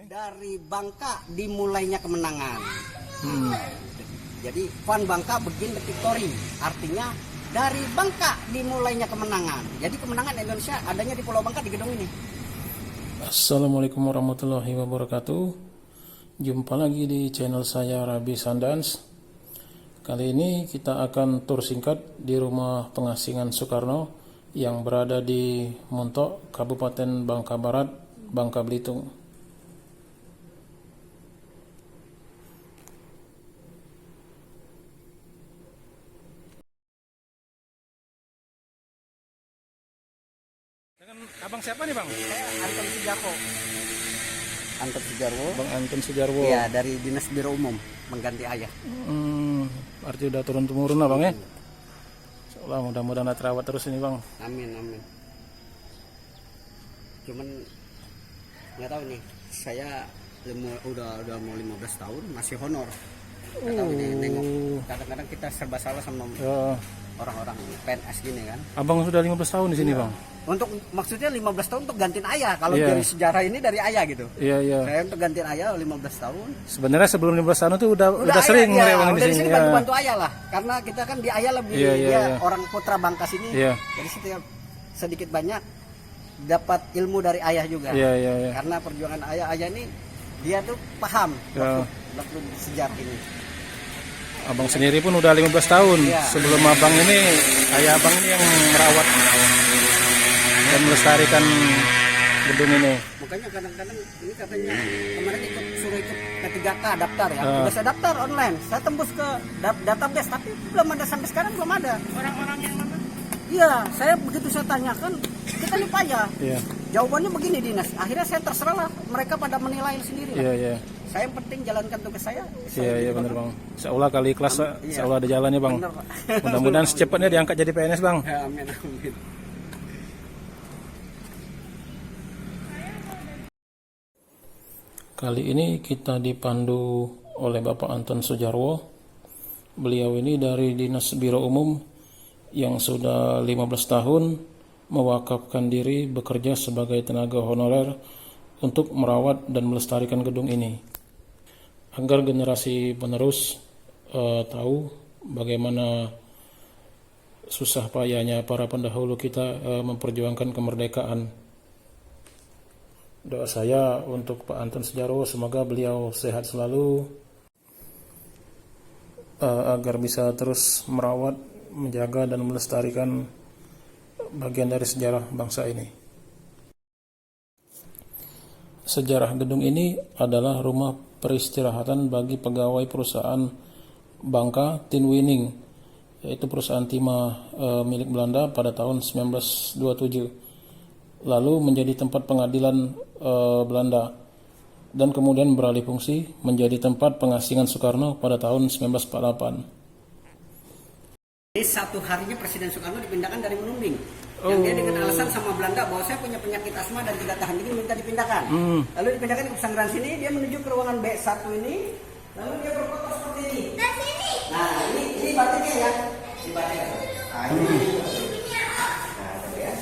Dari Bangka dimulainya kemenangan. Jadi Van Bangka begin the victory. Artinya dari Bangka dimulainya kemenangan. Jadi kemenangan Indonesia adanya di Pulau Bangka di gedung ini. Assalamualaikum warahmatullahi wabarakatuh. Jumpa lagi di channel saya Rabi Sandans. Kali ini kita akan tur singkat di rumah pengasingan Soekarno yang berada di Montok, Kabupaten Bangka Barat, Bangka Belitung. Abang siapa nih bang? Saya Anton Sujarwo. Anton Sujarwo. Bang Anton Sujarwo. Iya, dari Dinas Biro Umum mengganti ayah. Arti udah turun temurun lah bang ya. Seolah mudah-mudahan terawat terus ini bang. Amin amin. Cuman nggak tahu nih, saya udah mau 15 tahun masih honor. Nggak tahu ini nengok. Kadang-kadang kita serba salah sama orang-orang PNS gini kan. Abang sudah 15 tahun di sini bang. Untuk maksudnya 15 tahun untuk gantiin ayah. Kalau dari sejarah ini dari ayah gitu. Iya. Saya untuk gantiin ayah 15 tahun. Sebenarnya sebelum 15 tahun itu udah sering ya, di sini. Bantu ayah lah. Karena kita kan di ayah lebih orang putra Bangka sini. Jadi setiap sedikit banyak dapat ilmu dari ayah juga. Iya. Karena perjuangan ayah ini dia tuh paham waktu sejarah ini. Abang sendiri pun udah 15 tahun. Sebelum abang ini, ayah abang ini yang merawat dan melestarikan gedung ini. Makanya kadang-kadang ini katanya kemarin suruh ikut P3K daftar ya. Udah saya daftar online. Saya tembus ke database tapi belum ada sampai sekarang belum ada. Orang-orang yang mana? Iya, saya begitu saya tanyakan, kita lupa ya. Jawabannya begini dinas. Akhirnya saya terserah lah, mereka pada menilai sendiri lah. Iya. Saya yang penting jalankan tugas saya. Iya benar bang. Seolah kali ikhlas, seolah ada jalannya bang. Mudah-mudahan secepatnya diangkat jadi PNS bang. Ya, amin. Kali ini kita dipandu oleh Bapak Anton Sujarwo. Beliau ini dari Dinas Biro Umum yang sudah 15 tahun mewakafkan diri bekerja sebagai tenaga honorer untuk merawat dan melestarikan gedung ini. Agar generasi penerus tahu bagaimana susah payahnya para pendahulu kita memperjuangkan kemerdekaan. Doa saya untuk Pak Anton Sujarwo, semoga beliau sehat selalu agar bisa terus merawat, menjaga dan melestarikan bagian dari sejarah bangsa ini. Sejarah gedung ini adalah rumah peristirahatan bagi pegawai perusahaan Bangka Tin Winning, yaitu perusahaan timah milik Belanda pada tahun 1927. Lalu menjadi tempat pengadilan Belanda dan kemudian beralih fungsi menjadi tempat pengasingan Soekarno pada tahun 1948. Ini satu harinya Presiden Soekarno dipindahkan dari Menumbing. Yang dia dengan alasan sama Belanda bahwa saya punya penyakit asma dan tidak tahan dingin, minta dipindahkan. Lalu dipindahkan ke pesanggeran sini, dia menuju ke ruangan B1 ini, lalu dia berfoto seperti ini. Nah ini batiknya ya, ini batiknya. Nah,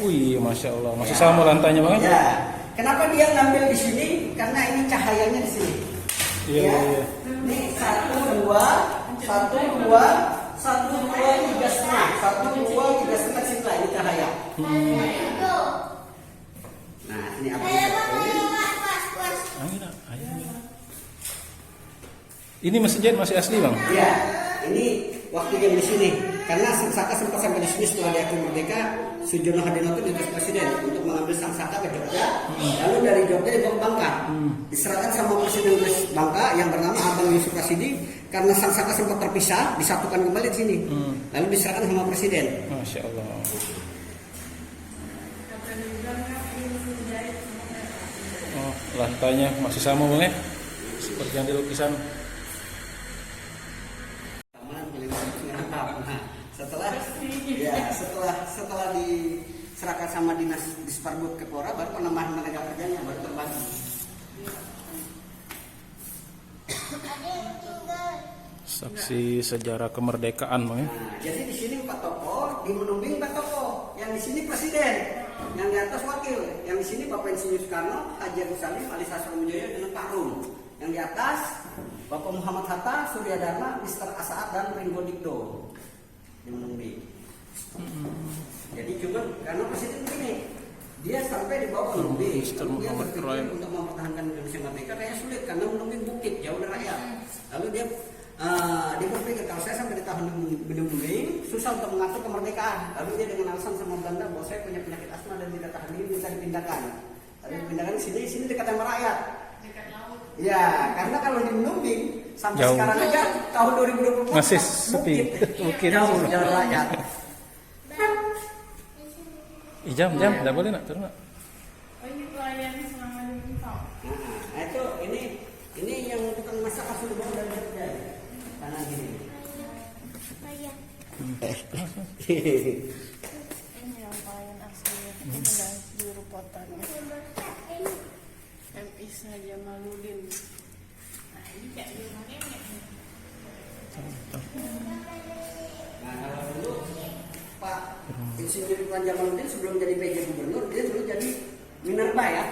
Wih, masya Allah, masih sama lantainya bang? Ya, kenapa dia ngambil di sini? Karena ini cahayanya di sini. Iya. Ini 1, 2, 3 setengah, 1, 2, 3 setengah sini lah ini cahaya. Nah, ini apa? Ini mesin jahit masih asli bang? Iya, ini waktu yang di sini. Karena Sangsaka sempat sampai di sini setelah dia merdeka, Sujono Hadinoto diutus presiden untuk mengambil Sangsaka ke Jogja. Lalu dari Jogja dibawa ke Bangka. Diserahkan sama Presiden Bangka yang bernama Abang Yusuf Rasidi. Karena Sangsaka sempat terpisah, disatukan kembali di sini. Lalu diserahkan sama presiden. Masya Allah. Oh, lantainya masih sama bang ya? Seperti yang di lukisan. Setelah diserahkan sama dinas Disparbud Kepora, baru penambahan tenaga kerjanya baru terbagi. Saksi sejarah kemerdekaan bang ya? Nah, jadi di sini 4 tokoh, di Menumbing 4 tokoh. Yang di sini presiden, yang di atas wakil, yang di sini Bapak Insinyur Soekarno, Haji Agus Salim, Ali Sastroamidjojo, dan Pak Ru. di atas Bapak Muhammad Hatta, Surya Dharma, Mr. Asaat dan Ringo Dikdo yang menunggu. Jadi cuma karena presiden begini, dia sampai di bawah menunggu, Mr. dia Muhammad berpikir Rai. untuk mempertahankan Indonesia merdeka kayaknya sulit karena menunggu bukit jauh dari rakyat. Lalu dia berpikir kalau saya sampai di tahun menunggu susah untuk mengatur kemerdekaan. Lalu dia dengan alasan sama Belanda bahwa saya punya penyakit asma dan tidak tahan dingin bisa dipindahkan. Lalu dipindahkan sini dekat sama rakyat. Dekat laut. Ya, karena kalau di Menumbing sampai Jauh. sekarang aja tahun 2024 Masih sepi. Bukit. jauh jalan rakyat. Jam, tidak boleh nak turun nak. Oh ini pelayan selama di Bintang. Nah, itu ini yang tukang masak pas udah bangun dari kerja. Karena gini. Ini yang pelayan aslinya. Ini adalah juru potanya. MI saja Maludin. Nah ini kayak di rumah nenek. Nah, kalau dulu Pak Insinyur Iwan Jamaluddin sebelum jadi PJ Gubernur dia dulu jadi Minerba ya.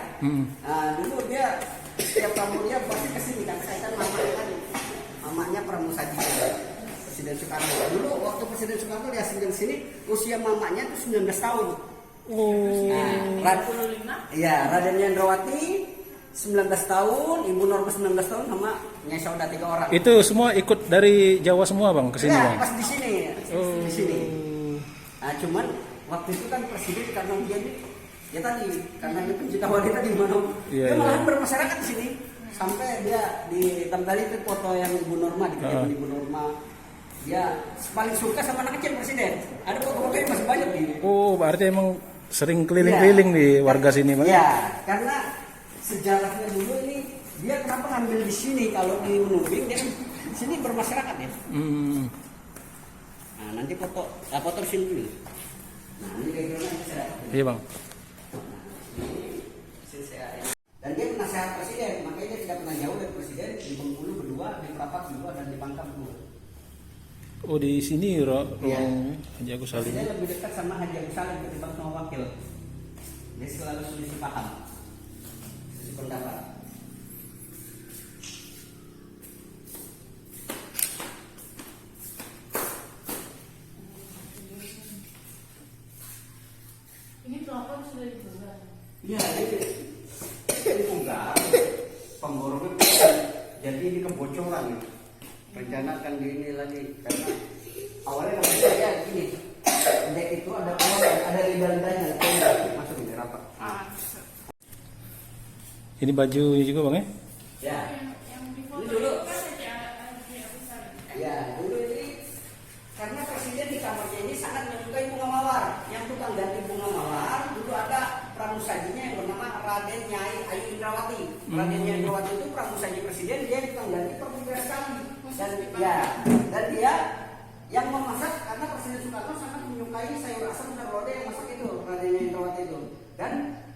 Nah, dulu dia setiap tahun dia pasti kesini kan kaitan mamanya tadi. Mamanya Pramusaji Presiden Soekarno. Dulu waktu Presiden Soekarno dia asing sini usia mamanya itu 19 tahun. Nah, 25. Iya, Raden Yendrawati 19 tahun, Ibu Norma 19 tahun sama Nyai Sauda 3 orang. Itu semua ikut dari Jawa semua bang, kesini Ya, bang. pas di sini. Di sini. Nah, cuman waktu itu kan presiden karena dia ini ya tadi karena dia pencinta wanita di mana Iya, dia malahan iya. bermasyarakat di sini sampai dia di tadi itu foto yang Ibu Norma di kediaman Ibu Norma dia paling suka sama anak kecil presiden. Ada foto-foto yang masih banyak di. Oh, berarti emang sering keliling-keliling di warga sini bang? Iya, karena sejarahnya dulu ini dia kenapa ngambil di sini kalau di Menumbing dia di sini bermasyarakat ya. Nah, nanti foto di sini dulu. Nah, ini background-nya saya. Iya bang. Dan dia penasehat presiden, makanya dia tidak pernah jauh dari presiden di Bengkulu berdua, di Prapat berdua, dan di Bangka berdua. Oh di sini ruang Iya. Haji Agus Salim. Presiden lebih dekat sama Haji Agus Salim ketimbang sama wakil. Dia selalu selisih paham, selisih pendapat. Ini pelapor sudah dibuat. Iya, ini tunggal, pemborongnya besar. Jadi ini kebocoran nih. Rencanakan di ini lagi karena awalnya kalau saya gini, dek itu ada keluar, ada lidah-lidahnya, masuk ini rapat. Ini baju juga bang ya? Ya, Yang di foto Ini dulu. itu kan Haji Agus Salim. ya dulu ini karena presiden di kamarnya ini sangat menyukai bunga mawar. Yang tukang ganti bunga mawar dulu ada pramusajinya yang bernama Raden Nyai Ayu Indrawati. Raden Nyai Indrawati itu pramusaji presiden, dia tukang ganti per 3 kali. Dan dia yang memasak karena Presiden Soekarno sangat menyukai sayur asam dan lodeh yang masak itu Raden Nyai Indrawati itu. Dan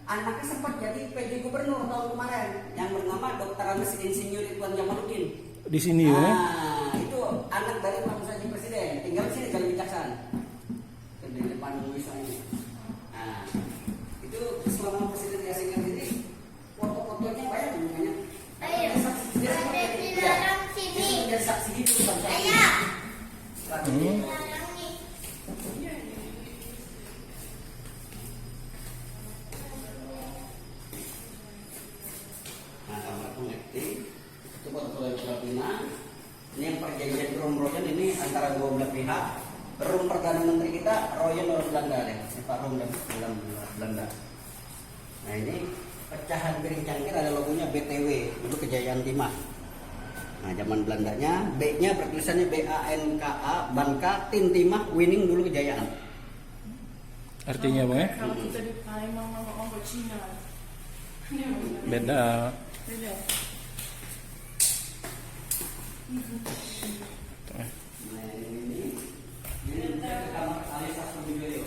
anaknya sempat jadi PJ Gubernur tahun kemarin yang bernama Dr. Andes Insinyur Iwan Jamaluddin. Di sini bang ya? Itu anak dari pramusaji presiden, tinggal di sini Jalan Wicaksan. Di depan wisma ini. Nah, itu selama presiden diasingkan ini, foto-fotonya banyak namanya. Dia sempat jadi saksi hidup bangsa ini. Nah, kamar connecting itu foto-foto yang sudah pindah. Ini yang perjanjian Rum Royan ini antara dua belah pihak. Rum Perdana Menteri kita Royan orang Belanda deh, Pak Rum dan Belanda. Nah ini pecahan piring cangkir ada logonya BTW, itu Kejayaan Timah. Nah zaman Belandanya B-nya bertulisannya BANKA, Banka Tin Timah, Winning dulu Kejayaan. Artinya bang ya? Kalau kita di Palembang ngomong Cina. Beda. Beda. Nah ini ke kamar Alisa Sumijoyo.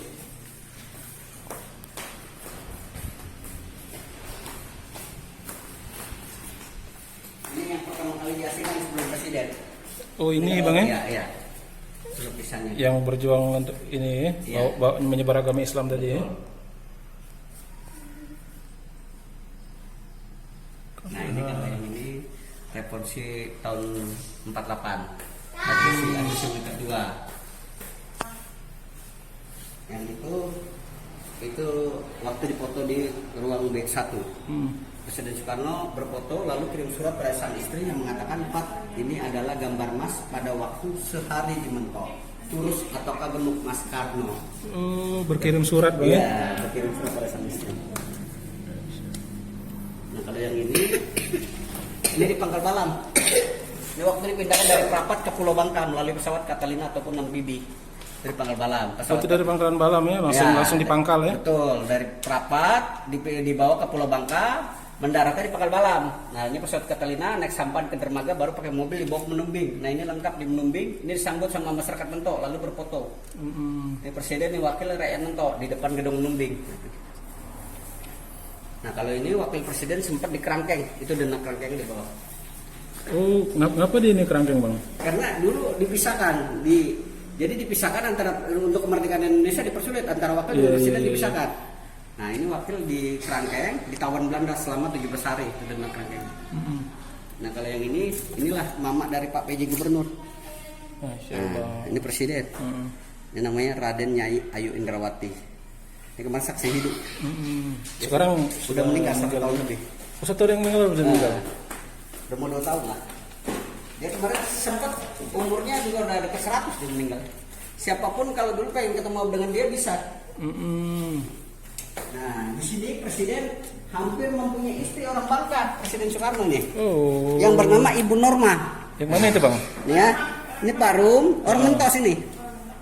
Ini yang pertama kali diasingkan sebelum presiden. Oh ini bang ya? Iya. Lukisannya. Yang berjuang untuk ini Iya. menyebar agama Islam tadi ya? Nah ini kalau yang ini revolusi tahun 48, agresi militer 2. Yang itu waktu dipoto di ruang B1. Presiden Soekarno berfoto lalu kirim surat pada sang istri yang mengatakan, "Pak, ini adalah gambar Mas pada waktu sehari di Mentok. Turus ataukah gemuk Mas Karno?" Oh, berkirim surat Bang ya? Iya, berkirim surat pada sang istri. Nah, kalau yang ini di Pangkal Balam. Ini waktu dipindahkan dari Prapat ke Pulau Bangka melalui pesawat Catalina ataupun amfibi dari Pangkal Balam. Itu dari Pangkalan Balam ya, langsung di Pangkal ya? Betul, dari Prapat dibawa ke Pulau Bangka, mendaratnya di Pangkal Balam. Nah, ini pesawat Catalina naik sampan ke dermaga, baru pakai mobil dibawa ke Menumbing. Nah, ini lengkap di Menumbing. Ini disambut sama masyarakat Mentok lalu berfoto. Ini presiden, ini wakil rakyat Mentok di depan gedung Menumbing. Nah, kalau ini wakil presiden sempat di Kerangkeng, itu dana Kerangkeng di bawah. Oh, kenapa di ini Kerangkeng Bang? Karena dulu dipisahkan, jadi dipisahkan antara untuk kemerdekaan Indonesia dipersulit antara wakil dan presiden dipisahkan. Nah, ini wakil di Kerangkeng ditawan Belanda selama 17 hari itu dana Kerangkeng. Nah, kalau yang inilah mama dari Pak PJ Gubernur. Nah, ini presiden. Ini namanya Raden Nyai Ayu Indrawati. Ini kemarin saksi hidup. Sekarang sudah meninggal 1 tahun lebih. Satu yang meninggal sudah meninggal. Udah mau 2 tahun lah. Dia kemarin sempat umurnya juga udah dekat 100 dia meninggal. Siapapun kalau dulu pengen ketemu dengan dia bisa. Nah, di sini presiden hampir mempunyai istri orang Bangka, Presiden Soekarno nih. Oh. Yang bernama Ibu Norma. Yang mana itu Bang? Ya, ini Pak Rum, orang Mentok sini.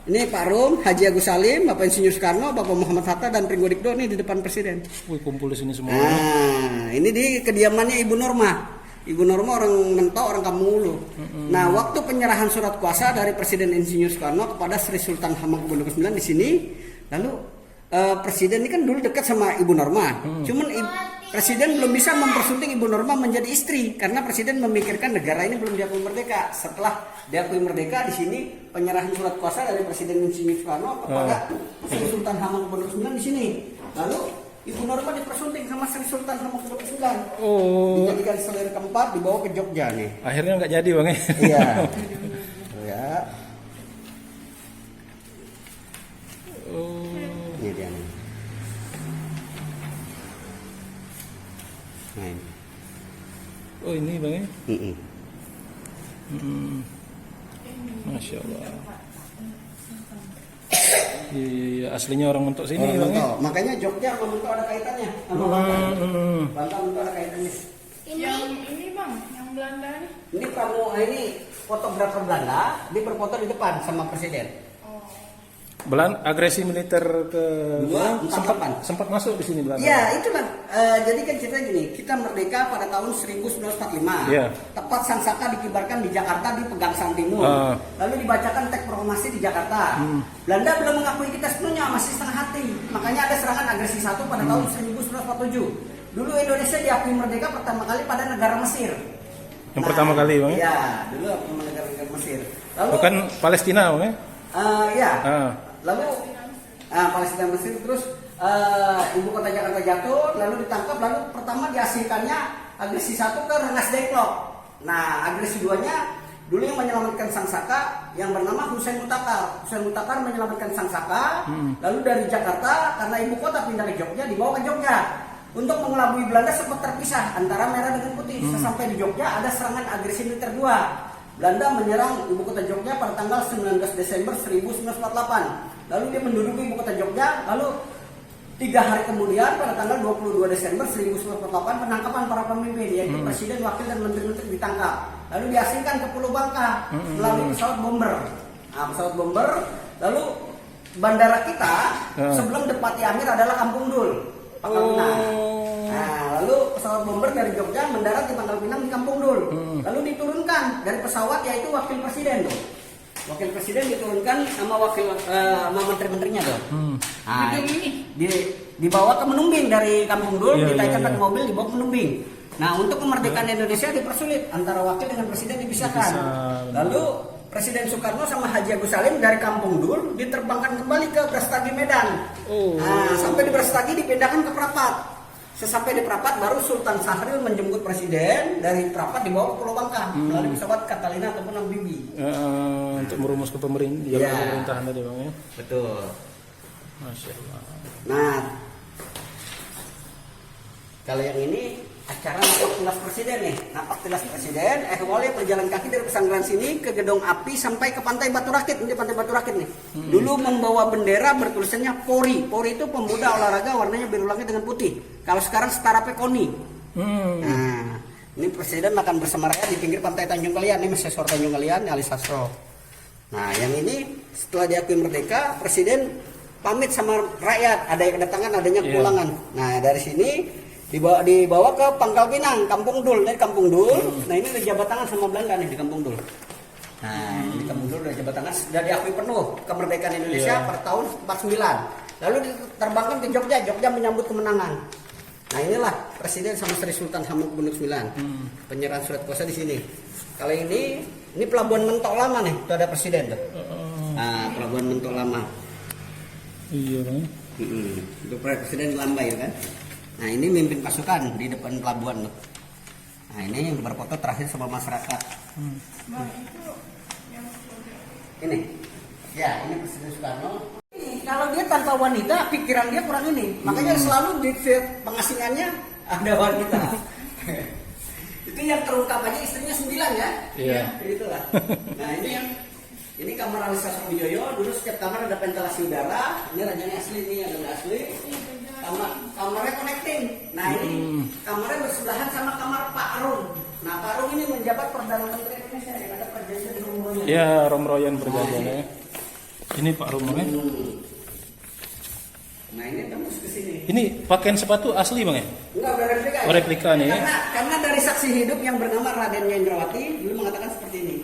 Ini Pak Rum, Haji Agus Salim, Bapak Insinyur Soekarno, Bapak Muhammad Hatta dan Pringgo Dikdo nih di depan presiden. Wih, kumpul di sini semua. Nah, ini di kediamannya Ibu Norma. Ibu Norma orang Mentok, orang Kampung Ulu. Nah, waktu penyerahan surat kuasa dari Presiden Insinyur Soekarno kepada Sri Sultan Hamengkubuwono ke-9 di sini, lalu presiden ini kan dulu dekat sama Ibu Norma. Cuman presiden belum bisa mempersunting Ibu Norma menjadi istri karena presiden memikirkan negara ini belum diakui merdeka. Setelah diakui merdeka, di sini penyerahan surat kuasa dari Presiden Insinyur Soekarno kepada Sri Sultan Hamengkubuwono ke-9 di sini. Lalu Ibu Norma dipersunting sama Sri Sultan Hamengkubuwono ke-9. Oh. Dijadikan selir keempat, dibawa ke Jogja nih. Akhirnya nggak jadi Bang ya? Iya. Ya. Oh. Ini dia nih. Nah, ini. Oh, ini Bang ya? Mm-mm. Masya Allah. Iya, aslinya orang Mentok sini Orang Bang ya? Mentok. Makanya Jogja sama Mentok ada kaitannya. Sama Bangka Mentok ada kaitannya. Ini Bang, yang Belanda nih. Ini ini fotografer Belanda, dia berfoto di depan sama presiden. Agresi militer ke sempat masuk di sini Belanda. Ya, itulah. Jadi kan cerita gini, kita merdeka pada tahun 1945. Yeah. Tepat Sang Saka dikibarkan di Jakarta di Pegangsaan Timur. Lalu dibacakan teks proklamasi di Jakarta. Belanda belum mengakui kita sepenuhnya, masih setengah hati. Makanya ada serangan agresi 1 pada tahun 1947. Dulu Indonesia diakui merdeka pertama kali pada negara Mesir. Yang pertama kali Bang ya? Iya, dulu negara Mesir. Lalu bukan Palestina Bang ya? Iya. Lalu Palestina Mesir, terus ibu kota Jakarta jatuh, lalu ditangkap, lalu pertama dihasilkannya agresi 1 ke Rengas Dengklok. Nah, agresi 2-nya dulu yang menyelamatkan Sang Saka yang bernama Husain Mutakar. Husain Mutakar menyelamatkan Sang Saka, lalu dari Jakarta karena ibu kota pindah ke Jogja, dibawa ke Jogja. Untuk mengelabui Belanda sempat terpisah antara merah dengan putih. Sesampai di Jogja ada serangan agresi militer 2. Belanda menyerang ibu kota Jogja pada tanggal 19 Desember 1948. Lalu dia menduduki ibu kota Jogja. Lalu 3 hari kemudian pada tanggal 22 Desember 1948 penangkapan para pemimpin yaitu presiden, wakil dan menteri-menteri ditangkap. Lalu diasingkan ke Pulau Bangka melalui pesawat bomber. Nah, pesawat bomber. Lalu bandara kita sebelum Depati Amir adalah Kampung Dul, Pangkal Pinang. Nah, lalu pesawat bomber dari Jogja mendarat di Pangkal Pinang di Kampung Dul. Lalu diturunkan dari pesawat yaitu wakil presiden tuh. Wakil presiden diturunkan sama sama menteri-menterinya tuh. Nah, dibawa ke Menumbing dari Kampung Dul, ditaikkan pakai mobil dibawa ke Menumbing. Nah, untuk kemerdekaan Indonesia dipersulit antara wakil dengan presiden dipisahkan. Lalu Presiden Soekarno sama Haji Agus Salim dari Kampung Dul diterbangkan kembali ke Brastagi Medan. Nah, sampai di Brastagi dipindahkan ke Prapat. Sesampai di Prapat baru Sultan Syahrir menjemput presiden dari Prapat dibawa ke Pulau Bangka melalui pesawat Catalina ataupun Amfibi. Untuk merumus ke pemerintahan tadi bang ya. Betul. Masya Allah. Nah, kalau yang ini acara napak tilas presiden nih, napak tilas presiden. Wali berjalan kaki dari pesanggeran sini ke Gedung Api sampai ke Pantai Batu Rakit. Ini Pantai Batu Rakit nih. Dulu membawa bendera bertulisannya Polri. Polri itu pemuda olahraga warnanya biru langit dengan putih. Kalau sekarang setara Pekoni. Nah, ini presiden akan bersama rakyat di pinggir Pantai Tanjung Kalian. Ini Mesesor Tanjung Kalian, Ali Sastro. Nah, yang ini setelah diakui merdeka, presiden pamit sama rakyat. Ada yang kedatangan, adanya kepulangan. Nah, dari sini dibawa ke Pangkal Pinang, Kampung Dul. Dari Kampung Dul, nah ini udah jabat tangan sama Belanda nih di Kampung Dul. Nah, di Kampung Dul udah jabat tangan, sudah diakui penuh kemerdekaan Indonesia pada tahun 49. Lalu diterbangkan ke Jogja, Jogja menyambut kemenangan. Nah, inilah presiden sama Sri Sultan Hamengkubuwono IX. Penyerahan surat kuasa di sini. Kalau ini Pelabuhan Mentok Lama nih, itu ada presiden tuh. Nah, Pelabuhan Mentok Lama. Iya bang. Itu presiden Lambai kan. Nah, ini mimpin pasukan di depan pelabuhan tuh. Nah, ini yang berfoto terakhir sama masyarakat. Ini, ya ini Presiden Soekarno. Kalau dia tanpa wanita, pikiran dia kurang ini. Makanya selalu di pengasingannya ada wanita. Itu yang terungkap aja istrinya 9 ya. Iya. Itulah. Nah, ini kamar Ali Sastrowijoyo. Dulu setiap kamar ada ventilasi udara. Ini rajanya asli, ini yang asli. Kamarnya connecting. Nah, ini kamarnya bersebelahan sama kamar Pak Rum. Nah, Pak Rum ini menjabat Perdana Menteri Indonesia yang ada perjanjian di Rum Royan. Ya, Rum Royan perjanjiannya. Ini Pak Rum ya. Nah, ini tembus ke sini. Ini pakaian sepatu asli bang ya? Enggak, udah replika. Oh, replika nih. Karena dari saksi hidup yang bernama Raden Yendrawati dulu mengatakan seperti ini.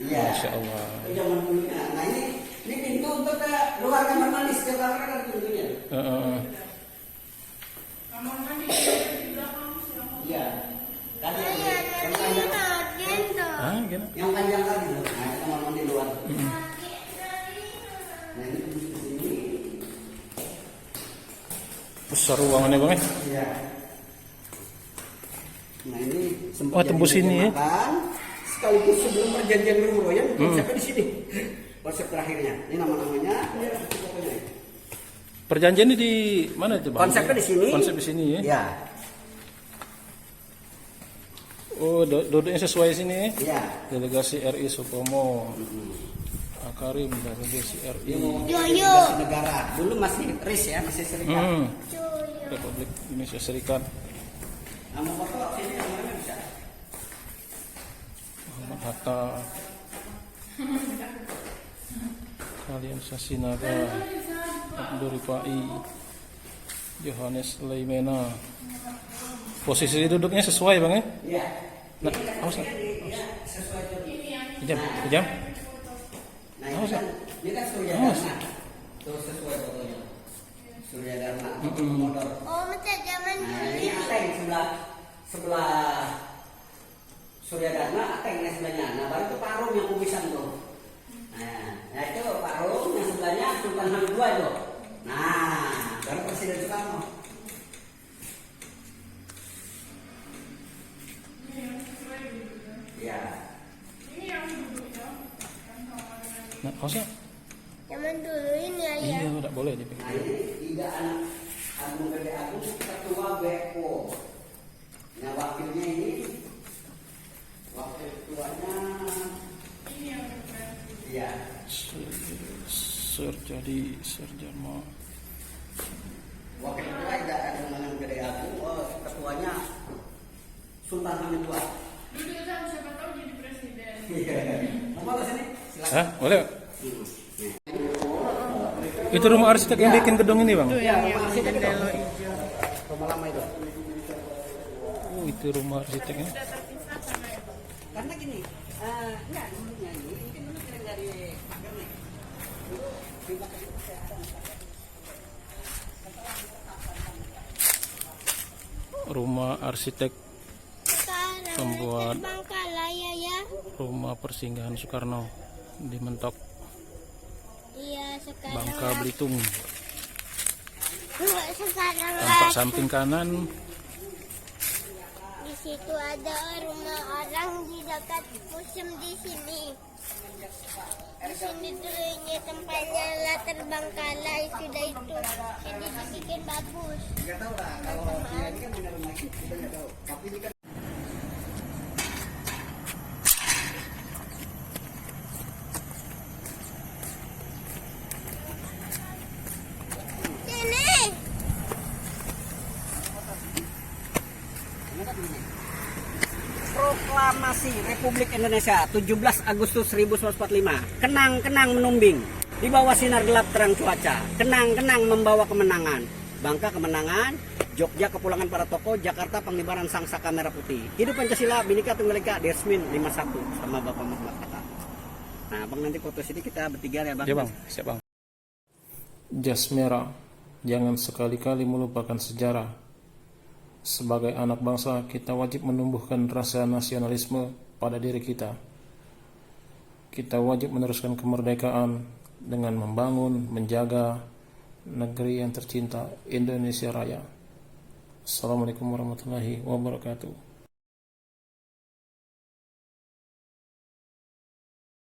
Iya. Masya Allah. Zaman dulunya. Nah, ini pintu untuk ke luar kamar mandi. Setiap kamar ada pintunya. Kamar mandi di belakang. Iya. Tadi yang panjang. Gimana? Yang panjang tadi loh. Nah, itu kamar mandi luar. Nah, ini tembus ke sini. Besar ruangannya bang ya? Iya. Nah, ini sempat Oh, tembus jadi sini ya? makan. Sekaligus sebelum perjanjian Rum Royan, konsepnya di sini. Konsep terakhirnya. Ini nama-namanya. Ini pokoknya. Perjanjian ini di mana itu bang? Konsepnya di sini. Konsep di sini ya? Ya. Oh, duduknya sesuai sini. Iya. Delegasi RI Supomo. Akarim delegasi RI. Delegasi negara. Dulu masih RIS ya, masih serikat. Republik Indonesia Serikat. Nama foto sini namanya bisa. Muhammad Hatta. Kalian Sasinaga. Abdul Rifai. Yohanes Leimena. Posisi duduknya sesuai bang ya? Iya. Nah, awas lah. Sesuai Kejam, kejam. Nah, ini kan Surya Dharma. Tuh sesuai fotonya. Surya Dharma. Motor. Oh, macam zaman Nah, ini ateng sebelah Surya Dharma, ateng yang sebelahnya. Nah, baru itu Pak Rum yang kumisan tuh. Nah, itu Pak Rum yang sebelahnya Sultan Hamid II itu. Nah, baru Presiden Soekarno. Ya. Nah, awas ya. zaman dulu ini ya. Iya, tidak boleh dipegang. Nah, ini 3 anak Agung Gede Agung, ketua BPO. Nah, wakilnya ini, wakil ketuanya, iya. Serjadi Serjarma. Wakil ketua tidak Agung Gede Agung, ketuanya Sultan Hamid II. Dulu kan siapa tahu jadi presiden. Mau ke sini? Silakan. Hah, boleh? Itu rumah arsitek yang bikin gedung ini bang? Iya, rumah arsitek itu. Rumah lama itu. Oh, itu rumah arsiteknya. Karena gini, enggak dulunya ini mungkin dulu kirim dari pagar nih. Dulu di pagar itu kesehatan. Rumah arsitek Sekarang pembuat Bangkalaya ya. rumah persinggahan Soekarno di Mentok, Iya, sekarang Bangka Belitung. Sekarang Tampak samping kanan. di situ ada rumah orang di dekat museum di sini. Di sini dulunya tempatnya latar Bangkalai, sudah itu jadi dibikin bagus. Nggak tahu lah kalau dia ini kan benar rumah itu kita nggak tahu. Tapi ini kan Sini. Proklamasi Republik Indonesia 17 Agustus 1945. Kenang-kenang menumbing di bawah sinar gelap terang cuaca. Kenang-kenang membawa kemenangan. Bangka kemenangan, Jogja kepulangan para tokoh, Jakarta pengibaran sang saka merah putih. Hidup Pancasila, Bhinneka Tunggal Ika, Desmin 51 sama Bapak Muhammad Hatta. Nah, Bang nanti foto sini kita bertiga ya, Bang. Ya bang, siap bang. Jas merah, jangan sekali-kali melupakan sejarah. Sebagai anak bangsa, kita wajib menumbuhkan rasa nasionalisme pada diri kita. Kita wajib meneruskan kemerdekaan dengan membangun, menjaga negeri yang tercinta, Indonesia Raya. Assalamualaikum warahmatullahi wabarakatuh.